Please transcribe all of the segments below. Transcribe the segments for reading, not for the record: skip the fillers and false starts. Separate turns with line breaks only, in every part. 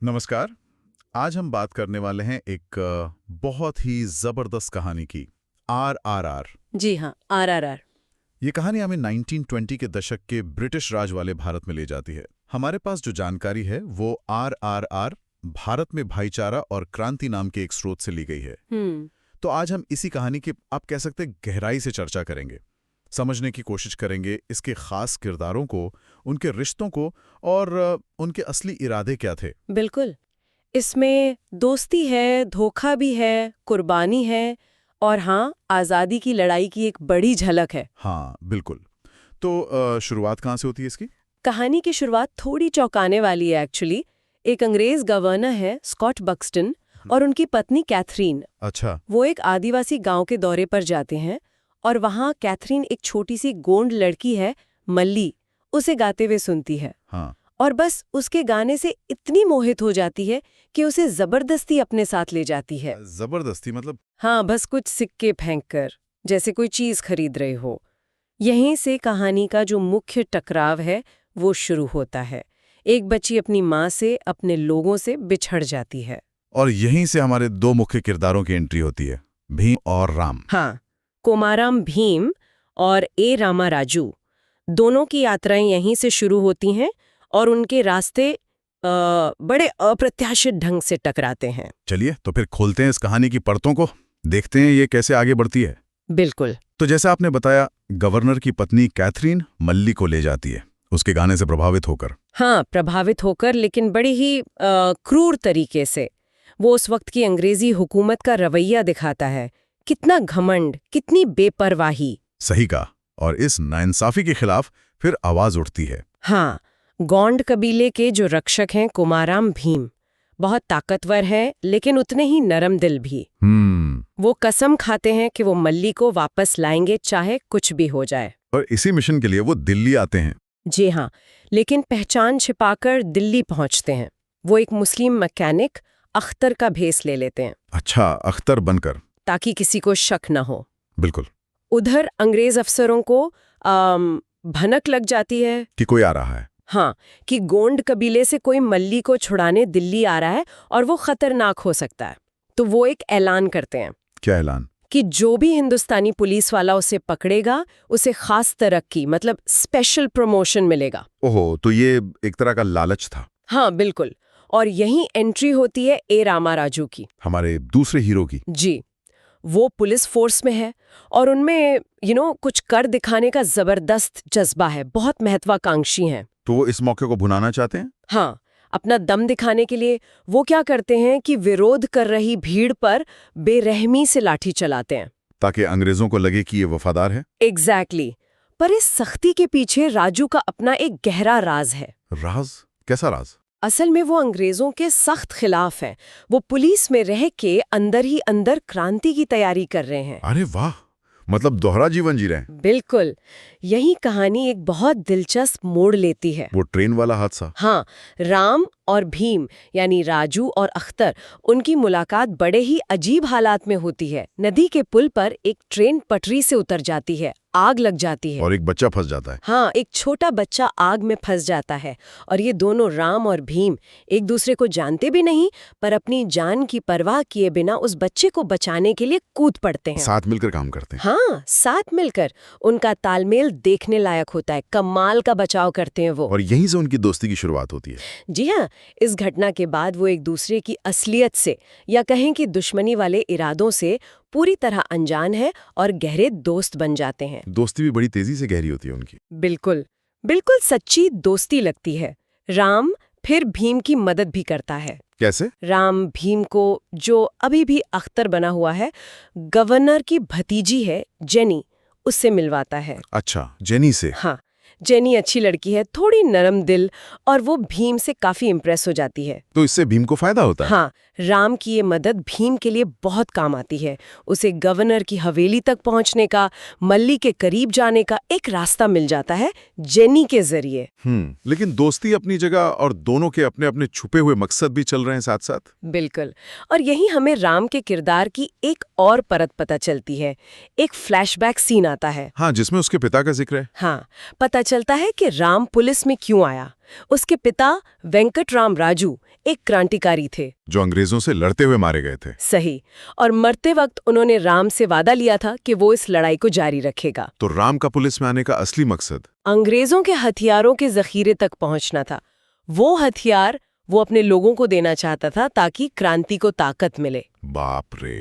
नमस्कार। आज हम बात करने वाले हैं एक बहुत ही जबरदस्त कहानी की, आरआरआर।
जी हाँ, आरआरआर।
ये कहानी हमें 1920 के दशक के ब्रिटिश राज वाले भारत में ले जाती है। हमारे पास जो जानकारी है वो आरआरआर भारत में भाईचारा और क्रांति नाम के एक स्रोत से ली गई है। तो आज हम इसी कहानी की, आप कह सकते हैं, गहराई से चर्चा करेंगे, समझने की कोशिश करेंगे इसके खास किरदारों को, उनके रिश्तों को और उनके असली इरादे क्या थे।
बिल्कुल। इसमें दोस्ती है, धोखा भी है, कुर्बानी है और हाँ, आज़ादी की लड़ाई की एक बड़ी झलक है।
हाँ, बिल्कुल। तो शुरुआत कहाँ से होती है इसकी?
कहानी की शुरुआत थोड़ी चौंकाने वाली है एक्चुअली। एक अंग्रेज गवर्नर है, स्कॉट बक्सटन, और उनकी पत्नी कैथरीन।
अच्छा।
वो एक आदिवासी गांव के दौरे पर जाते हैं और वहाँ कैथरीन एक छोटी सी गोंड लड़की है, मल्ली, उसे गाते हुए सुनती है।
हाँ।
और बस उसके गाने से इतनी मोहित हो जाती है कि उसे जबरदस्ती अपने साथ ले जाती है।
जबरदस्ती मतलब?
हाँ, बस कुछ सिक्के फेंककर, जैसे कोई चीज खरीद रहे हो। यहीं से कहानी का जो मुख्य टकराव है वो शुरू होता है। एक बच्ची अपनी माँ से, अपने लोगों से बिछड़ जाती है।
और यहीं से हमारे दो मुख्य किरदारों की एंट्री होती है, भीम और राम।
हाँ, कोमाराम भीम और ए रामा राजू, दोनों की यात्राएं यहीं से शुरू होती हैं और उनके रास्ते बड़े अप्रत्याशित ढंग से टकराते हैं।
चलिए तो फिर खोलते हैं इस कहानी की परतों को, देखते हैं ये कैसे आगे बढ़ती है।
बिल्कुल।
तो जैसा आपने बताया, गवर्नर की पत्नी कैथरीन मल्ली को ले जाती है, उसके गाने से प्रभावित होकर।
हाँ, प्रभावित होकर, लेकिन बड़ी ही क्रूर तरीके से। वो उस वक्त की अंग्रेजी हुकूमत का रवैया दिखाता है। कितना घमंड, कितनी बेपरवाही।
सही कहा। और इस नाइंसाफी के खिलाफ फिर आवाज उठती है।
हाँ, गोंड कबीले के जो रक्षक हैं कोमाराम भीम, बहुत ताकतवर है लेकिन उतने ही नरम दिल भी। वो कसम खाते हैं कि वो मल्ली को वापस लाएंगे, चाहे कुछ भी हो जाए।
और इसी मिशन के लिए वो दिल्ली आते हैं।
जी हाँ, लेकिन पहचान छिपाकर दिल्ली पहुंचते हैं। वो एक मुस्लिम मैकेनिक अख्तर का भेस ले लेते हैं।
अच्छा, अख्तर बनकर?
ताकि किसी को शक न हो।
बिल्कुल।
उधर अंग्रेज अफसरों को भनक लग जाती है
कि कोई आ रहा है।
हाँ, कि गोंड कबीले से कोई मल्ली को छुड़ाने दिल्ली आ रहा है और वो खतरनाक हो सकता है। तो वो एक ऐलान करते हैं।
क्या ऐलान?
कि जो भी हिंदुस्तानी पुलिस वाला उसे पकड़ेगा, उसे खास तरक्की, मतलब स्पेशल प्रमोशन मिलेगा।
ओहो, तो ये एक तरह का लालच था।
हाँ, बिल्कुल। और यहीं एंट्री होती है ए रामा राजू की,
हमारे दूसरे हीरो की।
जी। वो पुलिस फोर्स में है और उनमें कुछ कर दिखाने का जबरदस्त जज्बा है, बहुत महत्वाकांक्षी हैं।
तो वो इस मौके को भुनाना चाहते हैं?
हाँ, अपना दम दिखाने के लिए वो क्या करते हैं कि विरोध कर रही भीड़ पर बेरहमी से लाठी चलाते हैं,
ताकि अंग्रेजों को लगे कि ये वफादार है।
एग्जैक्टली। पर इस सख्ती के पीछे राजू का अपना एक गहरा राज है।
राज? कैसा राज?
असल में वो अंग्रेजों के सख्त खिलाफ हैं। वो पुलिस में रह के अंदर ही अंदर क्रांति की तैयारी कर रहे हैं।
अरे वाह, मतलब दोहरा जीवन जी रहे हैं।
बिल्कुल। यही कहानी एक बहुत दिलचस्प मोड़ लेती है।
वो ट्रेन वाला हादसा?
हाँ, राम और भीम यानी राजू और अख्तर, उनकी मुलाकात बड़े ही अजीब हालात में होती है। नदी के पुल पर एक ट्रेन पटरी से उतर जाती है, आग लग जाती है
और एक बच्चा फंस जाता है।
हाँ, एक छोटा बच्चा आग में फंस जाता है और ये दोनों राम और भीम एक दूसरे को जानते भी नहीं, पर अपनी जान की परवाह किए बिना उस बच्चे को बचाने के लिए कूद पड़ते हैं।
साथ मिलकर काम करते हैं।
हाँ, साथ मिलकर। उनका तालमेल देखने लायक होता है, कमाल का बचाव करते हैं वो।
और यहीं से उनकी दोस्ती की शुरुआत होती है।
जी हाँ, इस घटना के बाद वो एक दूसरे की असलियत से, या कहें कि दुश्मनी वाले इरादों से पूरी तरह अनजान है और गहरे दोस्त बन जाते हैं।
दोस्ती भी बड़ी तेजी से गहरी होती है उनकी।
बिल्कुल, बिल्कुल सच्ची दोस्ती लगती है। राम फिर भीम की मदद भी करता है।
कैसे?
राम भीम को, जो अभी भी अख्तर बना हुआ है, गवर्नर की भतीजी है जेनी, उससे मिलवाता है।
अच्छा, जेनी से?
हाँ, जेनी अच्छी लड़की है, थोड़ी नरम दिल, और वो भीम से काफी इम्प्रेस हो जाती है।
तो इससे भीम को फायदा होता है?
हाँ, राम की ये मदद भीम के लिए बहुत काम आती है। उसे गवर्नर की हवेली तक पहुंचने का, मल्ली के करीब जाने का एक रास्ता मिल जाता है जेनी के जरिए।
लेकिन दोस्ती अपनी जगह और दोनों के अपने अपने छुपे हुए मकसद भी चल रहे हैं साथ साथ।
बिल्कुल। और यही हमें राम के किरदार की एक और परत पता चलती है। एक फ्लैशबैक सीन आता है।
हाँ, जिसमें उसके पिता का जिक्र है।
हाँ, पता चलता है कि राम पुलिस में क्यों आया। उसके पिता वेंकटराम राजू एक क्रांतिकारी थे
जो अंग्रेजों से लड़ते हुए मारे गए थे।
सही। और मरते वक्त उन्होंने राम से वादा लिया था कि वो इस लड़ाई को जारी रखेगा।
तो राम का पुलिस में आने का असली मकसद
अंग्रेजों के हथियारों के जखीरे तक पहुंचना था। वो हथियार वो अपने लोगों को देना चाहता था ताकि क्रांति को ताकत मिले।
बाप रे,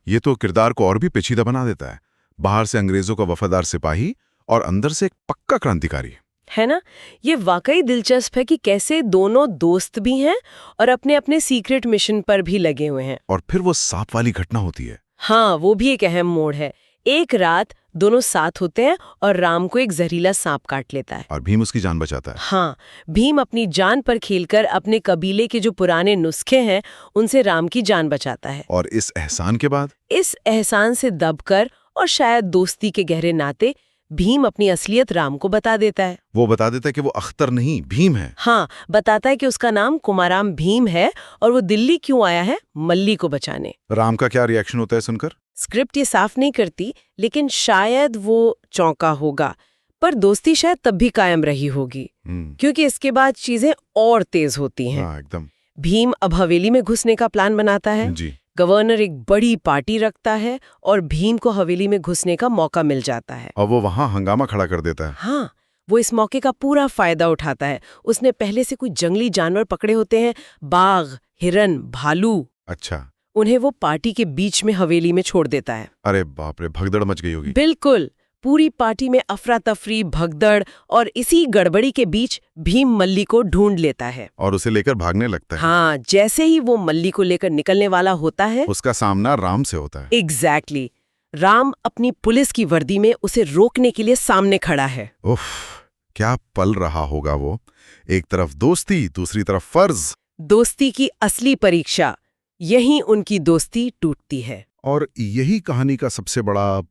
ये तो किरदार को और भी पेचीदा बना देता है। बाहर से अंग्रेजों का वफादार सिपाही और अंदर से एक पक्का क्रांतिकारी,
है ना। ये वाकई दिलचस्प है कि कैसे दोनों दोस्त भी हैं और अपने अपने सीक्रेट मिशन पर भी लगे हुए हैं।
और फिर वो सांप वाली घटना होती है।
हाँ, वो भी एक अहम मोड़ है। एक रात दोनों साथ होते हैं और राम को एक जहरीला सांप काट लेता है
और भीम उसकी जान बचाता है।
हाँ, भीम अपनी जान पर खेलकर अपने कबीले के जो पुराने नुस्खे हैं उनसे राम की जान बचाता है।
और इस एहसान के बाद,
इस एहसान से दबकर और शायद दोस्ती के गहरे नाते, भीम अपनी असलियत राम को बता देता है।
वो बता देता है कि वो अख्तर नहीं, भीम है।
हाँ, बताता है कि उसका नाम कुमाराम भीम है और वो दिल्ली क्यों आया है, मल्ली को बचाने।
राम का क्या रिएक्शन होता है सुनकर?
स्क्रिप्ट ये साफ नहीं करती, लेकिन शायद वो चौंका होगा, पर दोस्ती शायद तब भी कायम रही होगी, क्योंकि इसके बाद चीजें और तेज होती हैं।
हाँ, एकदम।
भीम अब हवेली में घुसने का प्लान बनाता है।
जी।
गवर्नर एक बड़ी पार्टी रखता है और भीम को हवेली में घुसने का मौका मिल जाता है।
और वो वहां हंगामा खड़ा कर देता है।
हाँ, वो इस मौके का पूरा फायदा उठाता है। उसने पहले से कुछ जंगली जानवर पकड़े होते हैं, बाघ, हिरन, भालू।
अच्छा।
उन्हें वो पार्टी के बीच में हवेली में छोड़ देता है।
अरे बाप रे, भगदड़ मच गई होगी।
बिल्कुल, पूरी पार्टी में अफरा तफरी, भगदड़, और इसी गड़बड़ी के बीच भीम मल्ली को ढूंढ लेता है
और उसे लेकर भागने लगता है।
हाँ, जैसे ही वो मल्ली को लेकर निकलने वाला होता है,
उसका सामना राम से होता है।
एग्जैक्टली। राम अपनी पुलिस की वर्दी में उसे रोकने के लिए सामने खड़ा है।
उफ, क्या पल रहा होगा वो। एक तरफ दोस्ती, दूसरी तरफ फर्ज।
दोस्ती की असली परीक्षा, यहीं उनकी दोस्ती टूटती है।
और यही कहानी का सबसे बड़ा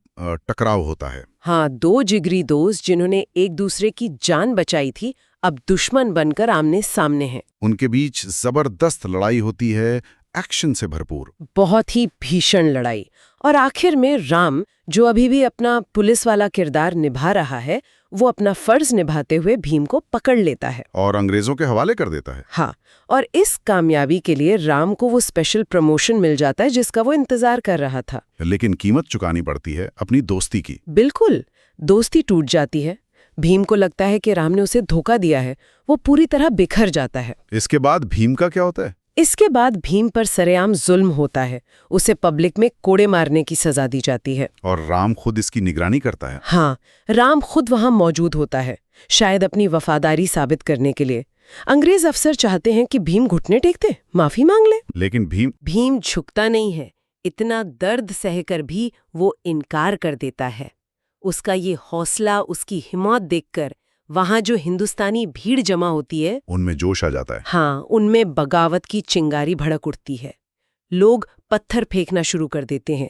टकराव होता है।
हाँ, दो जिगरी दोस्त जिन्होंने एक दूसरे की जान बचाई थी, अब दुश्मन बनकर आमने सामने हैं।
उनके बीच जबरदस्त लड़ाई होती है, एक्शन से भरपूर।
बहुत ही भीषण लड़ाई। और आखिर में राम, जो अभी भी अपना पुलिस वाला किरदार निभा रहा है, वो अपना फर्ज निभाते हुए भीम को पकड़ लेता है
और अंग्रेजों के हवाले कर देता है।
हाँ, और इस कामयाबी के लिए राम को वो स्पेशल प्रमोशन मिल जाता है जिसका वो इंतजार कर रहा था।
लेकिन कीमत चुकानी पड़ती है अपनी दोस्ती की।
बिल्कुल, दोस्ती टूट जाती है। भीम को लगता है कि राम ने उसे धोखा दिया है। वो पूरी तरह बिखर जाता है।
इसके बाद भीम का क्या होता है?
इसके बाद भीम पर सरेआम जुल्म होता है। उसे पब्लिक में कोड़े मारने की सजा दी जाती है।
और राम खुद इसकी निगरानी करता है।
हाँ, राम खुद वहां मौजूद होता है, शायद अपनी वफादारी साबित करने के लिए। अंग्रेज अफसर चाहते हैं कि भीम घुटने टेक दे, माफी मांग ले,
लेकिन
भीम झुकता नहीं है। इतना दर्द सहकर भी वो इनकार कर देता है। उसका ये हौसला, उसकी हिम्मत देखकर वहां जो हिंदुस्तानी भीड़ जमा होती है,
उनमें जोश आ जाता है।
हाँ, उनमें बगावत की चिंगारी भड़क उठती है। लोग पत्थर फेंकना शुरू कर देते हैं।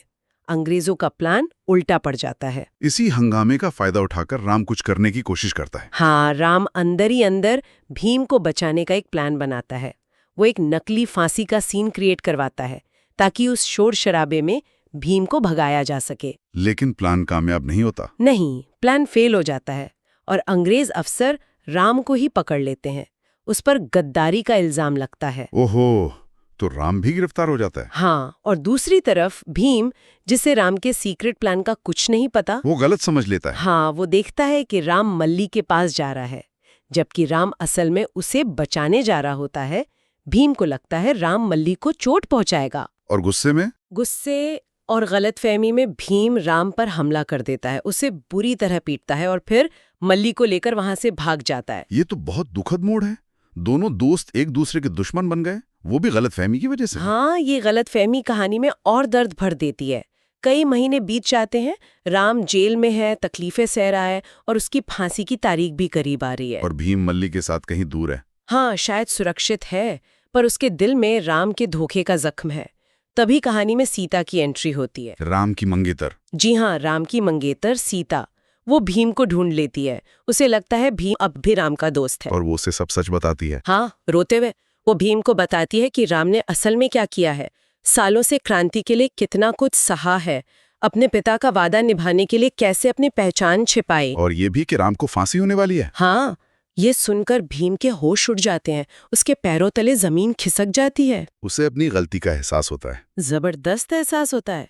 अंग्रेजों का प्लान उल्टा पड़ जाता है।
इसी हंगामे का फायदा उठाकर राम कुछ करने की कोशिश करता है।
हाँ, राम अंदर ही अंदर भीम को बचाने का एक प्लान बनाता है। वो एक नकली फांसी का सीन क्रिएट करवाता है ताकि उस शोर शराबे में भीम को भगाया जा सके।
लेकिन प्लान कामयाब नहीं होता।
नहीं, प्लान फेल हो जाता है और अंग्रेज अफसर राम को ही पकड़ लेते हैं। उस पर गद्दारी का इल्जाम लगता है।
ओहो, तो राम भी गिरफ्तार हो जाता है।
हाँ, और दूसरी तरफ भीम, जिसे राम के सीक्रेट प्लान का कुछ नहीं पता,
वो गलत समझ लेता है।
हाँ, वो देखता है कि राम मल्ली के पास जा रहा है, जबकि राम असल में उसे बचाने जा रहा होता है। भीम को लगता है राम मल्ली को चोट पहुंचाएगा
और गुस्से
और गलतफहमी में भीम राम पर हमला कर देता है, उसे बुरी तरह पीटता है और फिर मल्ली को लेकर वहां से भाग जाता है।
ये तो बहुत दुखद मोड़ है। दोनों दोस्त एक दूसरे के दुश्मन बन गए, वो भी गलतफहमी की वजह से।
हाँ, ये गलतफहमी कहानी में और दर्द भर देती है। कई महीने बीत जाते हैं, राम जेल में है, तकलीफें सह रहा है और उसकी फांसी की तारीख भी करीब आ रही है।
और भीम मल्ली के साथ कहीं दूर है।
हाँ, शायद सुरक्षित है, पर उसके दिल में राम के धोखे का जख्म है। तभी कहानी में सीता की एंट्री होती है।
राम की मंगेतर।
जी हाँ, राम की मंगेतर सीता। वो भीम को ढूंढ लेती है। उसे लगता है भीम अब भी राम का दोस्त है
और वो उसे सब सच बताती है।
हाँ, रोते हुए वो भीम को बताती है कि राम ने असल में क्या किया है, सालों से क्रांति के लिए कितना कुछ सहा है, अपने पिता का वादा निभाने के लिए कैसे अपनी पहचान छिपाए।
और ये भी कि राम को फांसी होने वाली है।
हाँ, ये सुनकर भीम के होश उड़ जाते हैं, उसके पैरों तले जमीन खिसक जाती है।
उसे अपनी गलती का एहसास होता है।
जबरदस्त एहसास होता है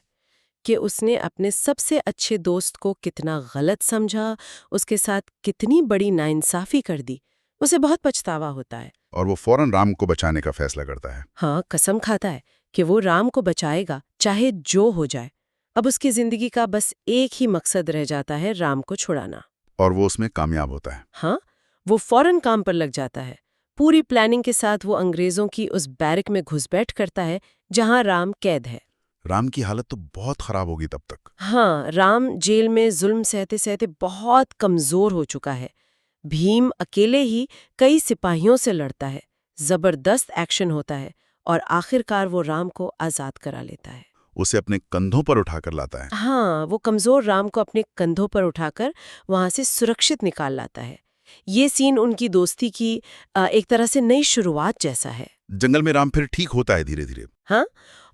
कि उसने अपने सबसे अच्छे दोस्त को कितना गलत समझा, उसके साथ कितनी बड़ी नाइंसाफी कर दी। उसे बहुत पछतावा होता है
और वो फौरन राम को बचाने का फैसला करता है।
हाँ, कसम खाता है कि वो राम को बचाएगा, चाहे जो हो जाए। अब उसकी जिंदगी का बस एक ही मकसद रह जाता है, राम को छुड़ाना।
और वो उसमें कामयाब होता है।
हाँ, वो फौरन काम पर लग जाता है। पूरी प्लानिंग के साथ वो अंग्रेजों की उस बैरक में घुसपैठ करता है जहां राम कैद है।
राम की हालत तो बहुत खराब होगी तब तक।
हाँ, राम जेल में जुल्म सहते सहते बहुत कमजोर हो चुका है। भीम अकेले ही कई सिपाहियों से लड़ता है, जबरदस्त एक्शन होता है और आखिरकार वो राम को आजाद करा लेता है।
उसे अपने कंधों पर उठाकर लाता है।
हाँ, वो कमजोर राम को अपने कंधों पर उठाकर वहां से सुरक्षित निकाल लाता है। ये सीन उनकी दोस्ती की एक तरह से नई शुरुआत जैसा है।
जंगल में राम फिर ठीक होता है धीरे धीरे।
हाँ,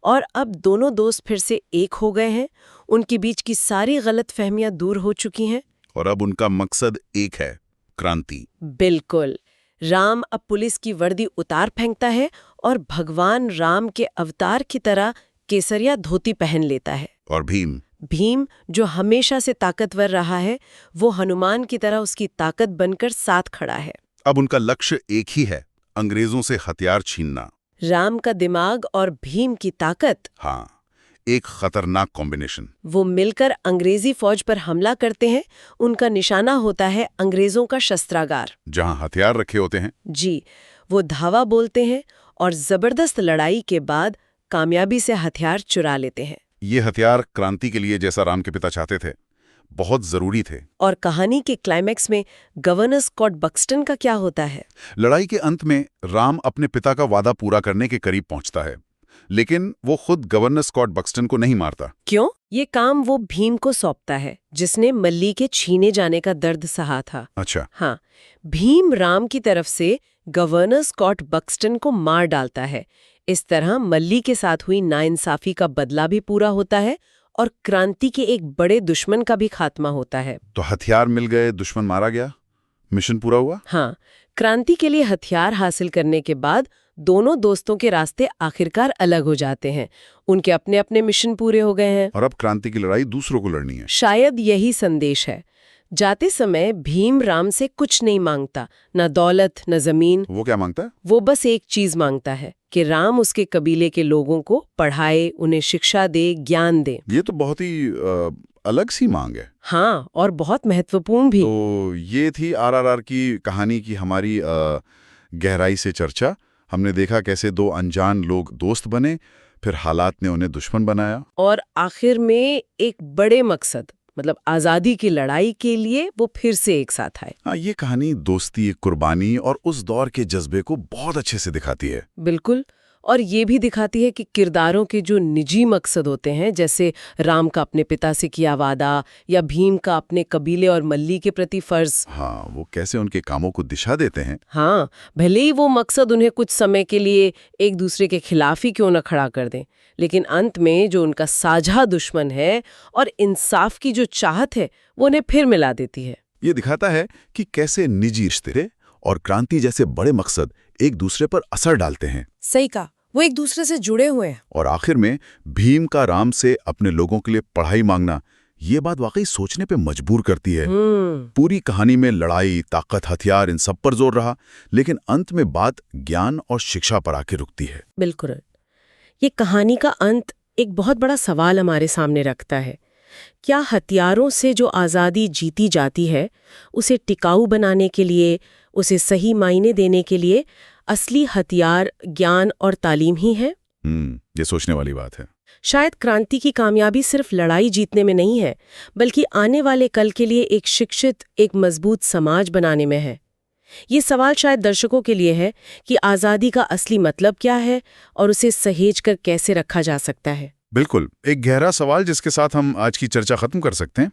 और अब दोनों दोस्त फिर से एक हो गए हैं। उनके बीच की सारी गलतफहमियां दूर हो चुकी हैं।
और अब उनका मकसद एक है, क्रांति।
बिल्कुल। राम अब पुलिस की वर्दी उतार फेंकता है और भगवान राम के अवतार की तरह केसरिया धोती पहन लेता है।
और
भीम जो हमेशा से ताकतवर रहा है, वो हनुमान की तरह उसकी ताकत बनकर साथ खड़ा है।
अब उनका लक्ष्य एक ही है, अंग्रेजों से हथियार छीनना।
राम का दिमाग और भीम की ताकत,
हाँ, एक खतरनाक कॉम्बिनेशन।
वो मिलकर अंग्रेजी फौज पर हमला करते हैं। उनका निशाना होता है अंग्रेजों का शस्त्रागार,
जहां हथियार रखे होते हैं।
जी, वो धावा बोलते हैं और जबरदस्त लड़ाई के बाद कामयाबी से हथियार चुरा लेते हैं।
ये हथियार क्रांति के लिए, जैसा राम के पिता चाहते थे, बहुत जरूरी थे।
और कहानी के क्लाइमैक्स में गवर्नर स्कॉट बक्सटन का क्या होता है?
लड़ाई के अंत में राम अपने पिता का वादा पूरा करने के करीब पहुंचता है, लेकिन वो खुद गवर्नर स्कॉट बक्सटन को नहीं मारता।
क्यों? ये काम वो भीम को सौंपता है, जिसने मल्ली के छीने जाने का दर्द सहा था।
अच्छा।
हाँ, भीम राम की तरफ से गवर्नर स्कॉट बक्सटन को मार डालता है। इस तरह मल्ली के साथ हुई नाइंसाफी का बदला भी पूरा होता है और क्रांति के एक बड़े दुश्मन का भी खात्मा होता है।
तो हथियार मिल गए, दुश्मन मारा गया, मिशन पूरा हुआ।
हाँ, क्रांति के लिए हथियार हासिल करने के बाद दोनों दोस्तों के रास्ते आखिरकार अलग हो जाते हैं। उनके अपने अपने मिशन पूरे हो गए हैं
और अब क्रांति की लड़ाई दूसरों को लड़नी है।
शायद यही संदेश है। जाते समय भीम राम से कुछ नहीं मांगता, न दौलत न जमीन।
वो क्या मांगता है?
वो बस एक चीज मांगता है कि राम उसके कबीले के लोगों को पढ़ाए, उन्हें शिक्षा दे, ज्ञान दे।
ये तो बहुत ही अलग सी मांग है।
हाँ, और बहुत महत्वपूर्ण भी।
तो ये थी आरआरआर की कहानी की हमारी गहराई से चर्चा। हमने देखा कैसे दो अनजान लोग दोस्त बने, फिर हालात ने उन्हें दुश्मन बनाया,
और आखिर में एक बड़े मकसद, मतलब आजादी की लड़ाई के लिए वो फिर से एक साथ आए।
हाँ, ये कहानी दोस्ती, कुर्बानी और उस दौर के जज्बे को बहुत अच्छे से दिखाती है।
बिल्कुल, और ये भी दिखाती है कि किरदारों के जो निजी मकसद होते हैं, जैसे राम का अपने पिता से किया वादा या भीम का अपने कबीले और मल्ली के प्रति फर्ज,
हाँ, वो कैसे उनके कामों को दिशा देते हैं।
हाँ, भले ही वो मकसद उन्हें कुछ समय के लिए एक दूसरे के खिलाफ ही क्यों न खड़ा कर दें, लेकिन अंत में जो उनका साझा दुश्मन है और इंसाफ की जो चाहत है, वो उन्हें फिर मिला देती है।
ये दिखाता है कि कैसे निजी रिश्ते और क्रांति जैसे बड़े मकसद एक दूसरे पर असर डालते हैं।
सही कहा, वो एक दूसरे से जुड़े हुए हैं।
और आखिर में भीम का राम से अपने लोगों के लिए पढ़ाई मांगना, ये बात वाकई सोचने पे मजबूर करती है। पूरी कहानी में लड़ाई, ताकत, हथियार, इन सब पर जोर रहा, लेकिन अंत में बात ज्ञान और शिक्षा पर आके रुकती है।
बिल्कुल। ये कहानी का अंत एक बहुत बड़ा सवाल हमारे सामने रखता है। क्या हथियारों से जो आज़ादी जीती जाती है, उसे टिकाऊ बनाने के लिए, उसे सही मायने देने के लिए असली हथियार ज्ञान और तालीम ही है?
ये सोचने वाली बात है।
शायद क्रांति की कामयाबी सिर्फ लड़ाई जीतने में नहीं है, बल्कि आने वाले कल के लिए एक शिक्षित, एक मजबूत समाज बनाने में है। ये सवाल शायद दर्शकों के लिए है कि आज़ादी का असली मतलब क्या है और उसे सहेज कर कैसे रखा जा सकता है।
बिल्कुल, एक गहरा सवाल जिसके साथ हम आज की चर्चा खत्म कर सकते हैं।